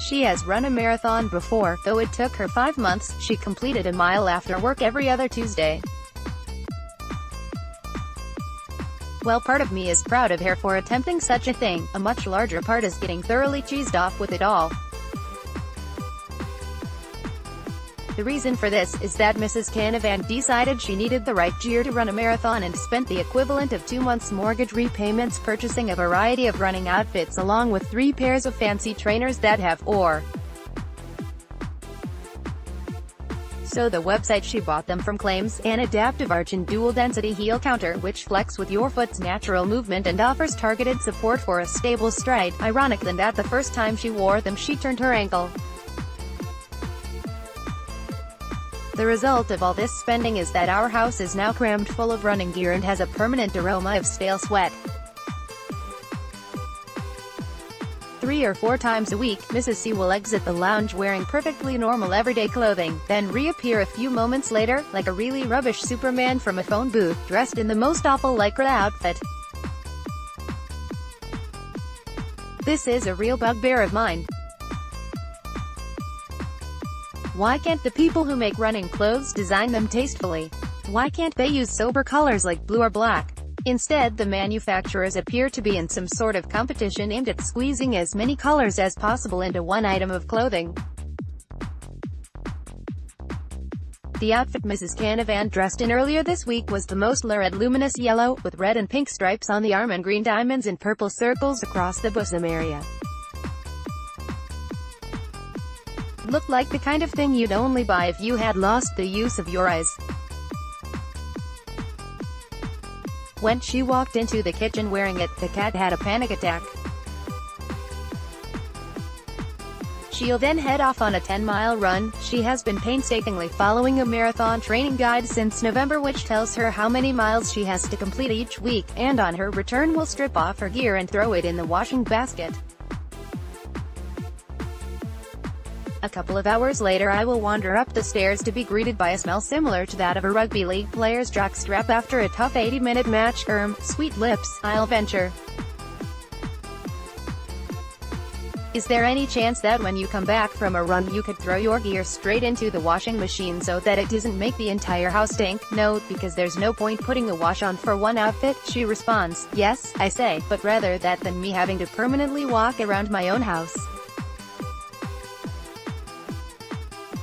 She has run a marathon before, though it took her 5 months. She completed a mile after work every other Tuesday. Well, part of me is proud of her for attempting such a thing. A much larger part is getting thoroughly cheesed off with it all. The reason for this is that Mrs Canavan decided she needed the right gear to run a marathon and spent the equivalent of 2 months' mortgage repayments purchasing a variety of running outfits along with 3 pairs of fancy trainers that have So the website she bought them from claims an adaptive arch and dual-density heel counter which flex with your foot's natural movement and offers targeted support for a stable stride. Ironic then that the first time she wore them she turned her ankle. The result of all this spending is that our house is now crammed full of running gear and has a permanent aroma of stale sweat. 3 or 4 times a week, Mrs. C will exit the lounge wearing perfectly normal everyday clothing, then reappear a few moments later, like a really rubbish Superman from a phone booth, dressed in the most awful lycra outfit. This is a real bugbear of mine. Why can't the people who make running clothes design them tastefully? Why can't they use sober colors like blue or black? Instead, the manufacturers appear to be in some sort of competition aimed at squeezing as many colors as possible into one item of clothing. The outfit Mrs. Canavan dressed in earlier this week was the most lurid luminous yellow, with red and pink stripes on the arm and green diamonds and purple circles across the bosom area. Looked like the kind of thing you'd only buy if you had lost the use of your eyes. When she walked into the kitchen wearing it, the cat had a panic attack. She'll then head off on a 10-mile run. She has been painstakingly following a marathon training guide since November which tells her how many miles she has to complete each week, and on her return will strip off her gear and throw it in the washing basket. A couple of hours later I will wander up the stairs to be greeted by a smell similar to that of a rugby league player's jockstrap after a tough 80-minute match. Sweet lips, I'll venture. Is there any chance that when you come back from a run you could throw your gear straight into the washing machine so that it doesn't make the entire house stink? No, because there's no point putting a wash on for one outfit, she responds. Yes, I say, but rather that than me having to permanently walk around my own house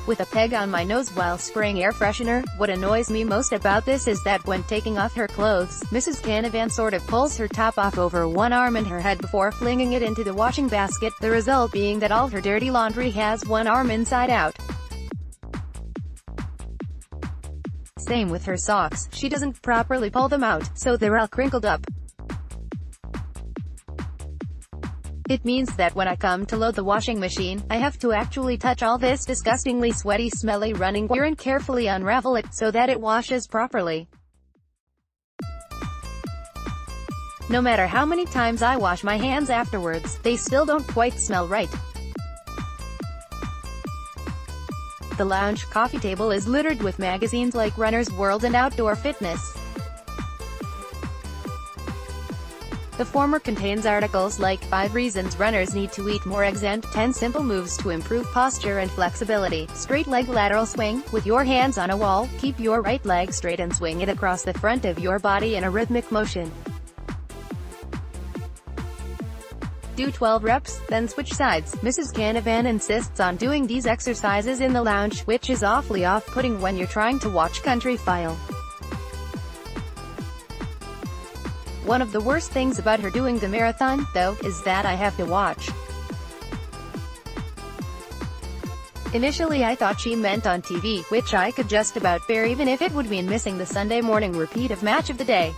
with a peg on my nose while spraying air freshener. What annoys me most about this is that when taking off her clothes, Mrs. Canavan sort of pulls her top off over one arm and her head before flinging it into the washing basket, the result being that all her dirty laundry has one arm inside out. Same with her socks, she doesn't properly pull them out, so they're all crinkled up. It means that when I come to load the washing machine, I have to actually touch all this disgustingly sweaty, smelly running gear and carefully unravel it, so that it washes properly. No matter how many times I wash my hands afterwards, they still don't quite smell right. The lounge coffee table is littered with magazines like Runner's World and Outdoor Fitness. The former contains articles like 5 reasons runners need to eat more eggs and 10 simple moves to improve posture and flexibility. Straight leg lateral swing. With your hands on a wall, keep your right leg straight and swing it across the front of your body in a rhythmic motion. Do 12 reps, then switch sides. Mrs. Canavan insists on doing these exercises in the lounge, which is awfully off-putting when you're trying to watch Country File. One of the worst things about her doing the marathon, though, is that I have to watch. Initially I thought she meant on TV, which I could just about bear even if it would mean missing the Sunday morning repeat of Match of the Day.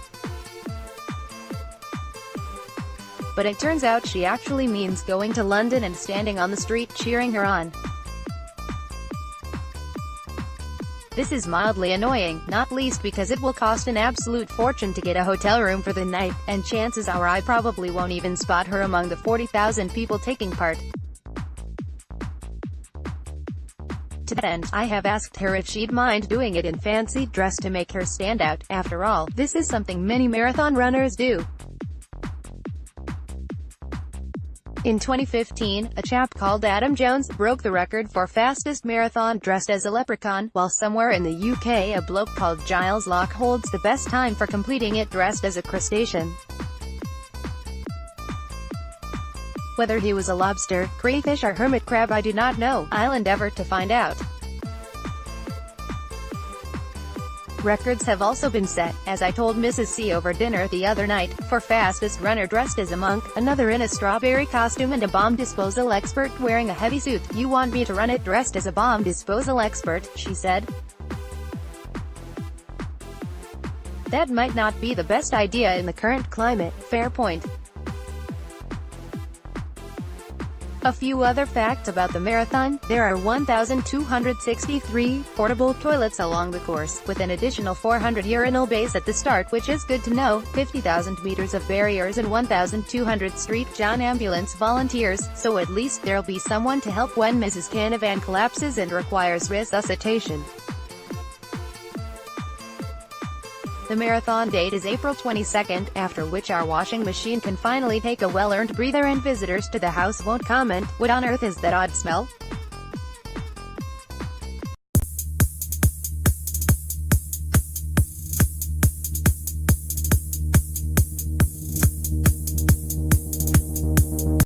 But it turns out she actually means going to London and standing on the street cheering her on. This is mildly annoying, not least because it will cost an absolute fortune to get a hotel room for the night, and chances are I probably won't even spot her among the 40,000 people taking part. To that end, I have asked her if she'd mind doing it in fancy dress to make her stand out. After all, this is something many marathon runners do. In 2015, a chap called Adam Jones broke the record for fastest marathon dressed as a leprechaun, while somewhere in the UK a bloke called Giles Locke holds the best time for completing it dressed as a crustacean. Whether he was a lobster, crayfish or hermit crab I do not know. I'll endeavor to find out. Records have also been set, as I told Mrs. C over dinner the other night, for fastest runner dressed as a monk, another in a strawberry costume and a bomb disposal expert wearing a heavy suit. "You want me to run it dressed as a bomb disposal expert," she said. "That might not be the best idea in the current climate." Fair point. A few other facts about the marathon: there are 1,263 portable toilets along the course, with an additional 400 urinal bays at the start, which is good to know, 50,000 meters of barriers and 1,200 Street John ambulance volunteers, so at least there'll be someone to help when Mrs Canavan collapses and requires resuscitation. The marathon date is April 22nd, after which our washing machine can finally take a well-earned breather and visitors to the house won't comment, "What on earth is that odd smell?"